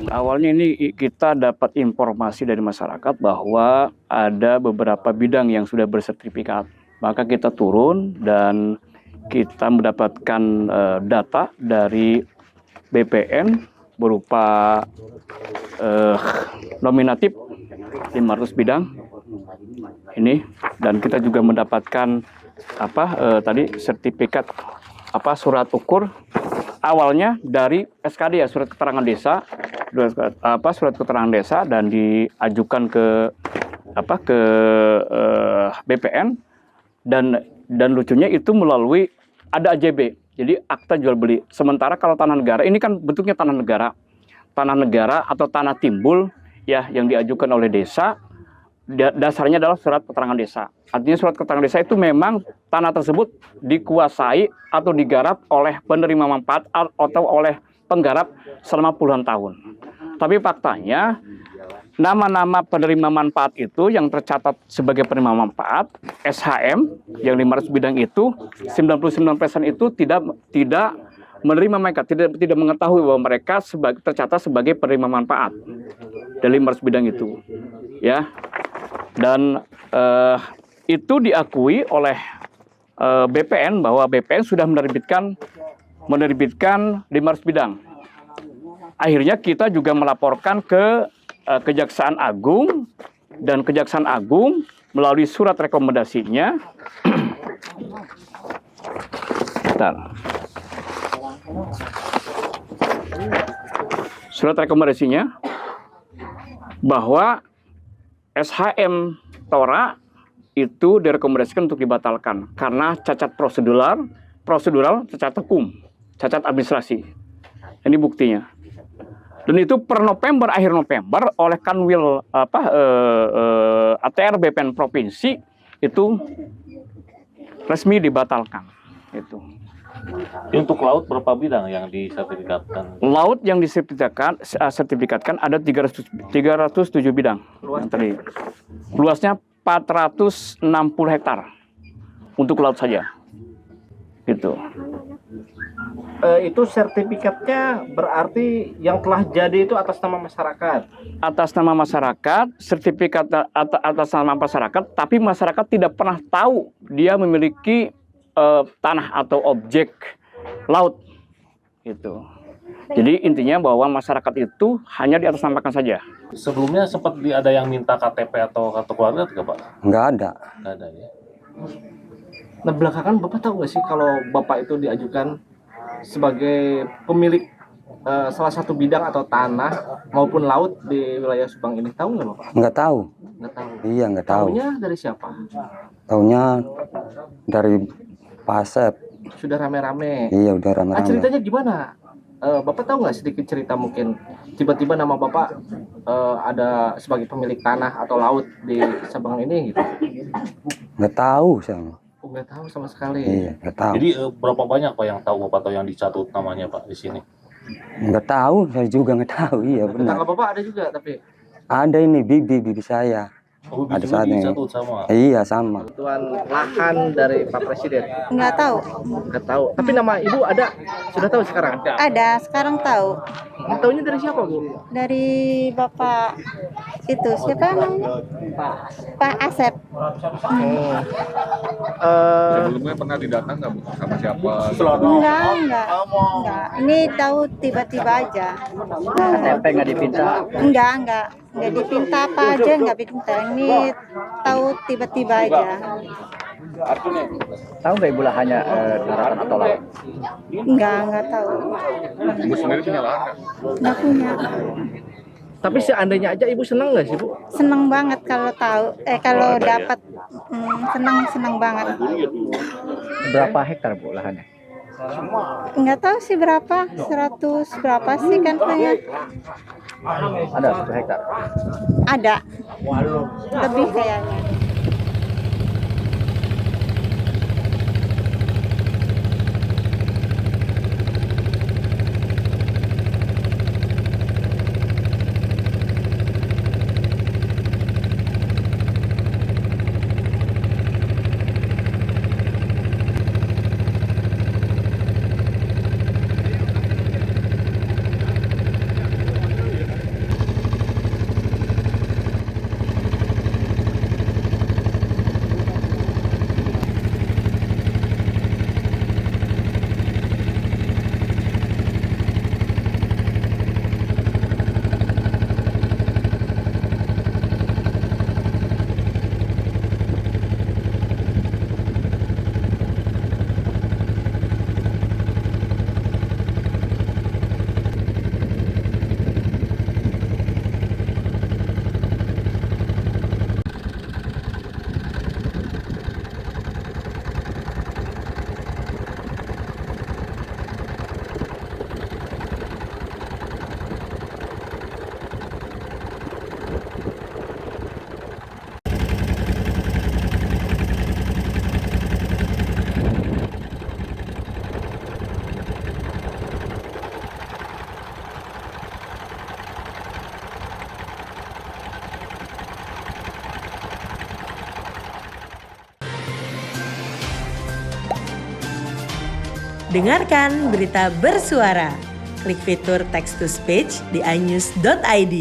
Awalnya ini kita dapat informasi dari masyarakat bahwa ada beberapa bidang yang sudah bersertifikat. Maka kita turun dan kita mendapatkan data dari BPN berupa nominatif 500 bidang ini, dan kita juga mendapatkan tadi sertifikat surat ukur awalnya dari SKD, ya, surat keterangan desa, surat keterangan desa, dan diajukan ke BPN, dan lucunya itu melalui ada AJB, jadi akta jual beli. Sementara kalau tanah negara ini kan bentuknya tanah negara atau tanah timbul, ya, yang diajukan oleh desa. Dasarnya adalah surat keterangan desa. Artinya surat keterangan desa itu memang tanah tersebut dikuasai atau digarap oleh penerima manfaat atau oleh penggarap selama puluhan tahun. Tapi faktanya nama-nama penerima manfaat itu yang tercatat sebagai penerima manfaat SHM yang 500 bidang itu 99% itu tidak menerima mereka, tidak mengetahui bahwa mereka tercatat sebagai penerima manfaat dari 500 bidang itu, ya. Dan itu diakui oleh BPN bahwa BPN sudah menerbitkan 500 bidang. Akhirnya kita juga melaporkan ke Kejaksaan Agung, dan Kejaksaan Agung melalui surat rekomendasinya surat rekomendasinya bahwa SHM Tora itu direkomendasikan untuk dibatalkan karena cacat prosedural, cacat hukum, cacat administrasi. Ini buktinya. Dan itu per November, akhir November, oleh Kanwil ATR BPN Provinsi itu resmi dibatalkan. Itu. Untuk laut berapa bidang yang disertifikatkan? Laut yang disertifikatkan ada 307 bidang. Yang tadi. Luasnya 460 hektar untuk laut saja. Gitu. Itu sertifikatnya berarti yang telah jadi itu atas nama masyarakat? Atas nama masyarakat, sertifikat atas nama masyarakat, tapi masyarakat tidak pernah tahu dia memiliki tanah atau objek laut. Gitu. Jadi intinya bahwa masyarakat itu hanya diatasnamakan saja. Sebelumnya sempat ada yang minta KTP atau kartu keluarga tidak, Pak? Nggak ada. Nggak ada, ya. Nah, belakangan Bapak tahu nggak sih kalau Bapak itu diajukan sebagai pemilik salah satu bidang atau tanah maupun laut di wilayah Subang ini? Tahu nggak Bapak? Nggak tahu. Nggak tahu. Iya, nggak tahu. Tahunya dari siapa? Tahunya dari Pak Asep. Sudah rame-rame. Iya, udah rame-rame. Ceritanya gimana? Bapak tahu nggak sedikit cerita mungkin tiba-tiba nama Bapak ada sebagai pemilik tanah atau laut di Sabang ini gitu? Nggak tahu sama. Nggak tahu sama sekali. Iya, nggak tahu. Jadi berapa banyak Pak yang tahu Bapak atau yang dicatut namanya Pak di sini? Nggak tahu, saya juga nggak tahu. Iya, benar. Tetangga Bapak ada juga tapi? Ada ini bibi saya. Oh, Ada juga saatnya. dicatut sama? Iya, sama. Kebutuhan lahan dari Pak Presiden? Nggak tahu. Nggak tahu. Tapi nama Ibu ada? Sudah tahu sekarang? Ada, sekarang tahu. Tahunya dari siapa, Bu? Dari Bapak itu, siapa namanya? Pak Asep. Sebelumnya pernah didata nggak, Bu? Sama siapa? Enggak. Ini tahu tiba-tiba aja. KTP nggak dipinta? Enggak dipinta apa aja, nggak dipinta. Ini tahu tiba-tiba aja. Tahu nggak Ibu lahannya daratan atau laut? Enggak tahu. Ibu sendiri punya lahan nggak? Nggak punya. Tapi seandainya aja Ibu senang nggak sih, Bu? Seneng banget kalau tahu, kalau dapat. Senang banget. Berapa hektar Bu lahannya? Nggak tahu sih berapa, 100 berapa sih kan punya? Ada 1 hektar. Ada. Lebih kayaknya. Dengarkan berita bersuara. Klik fitur text to speech di inews.id.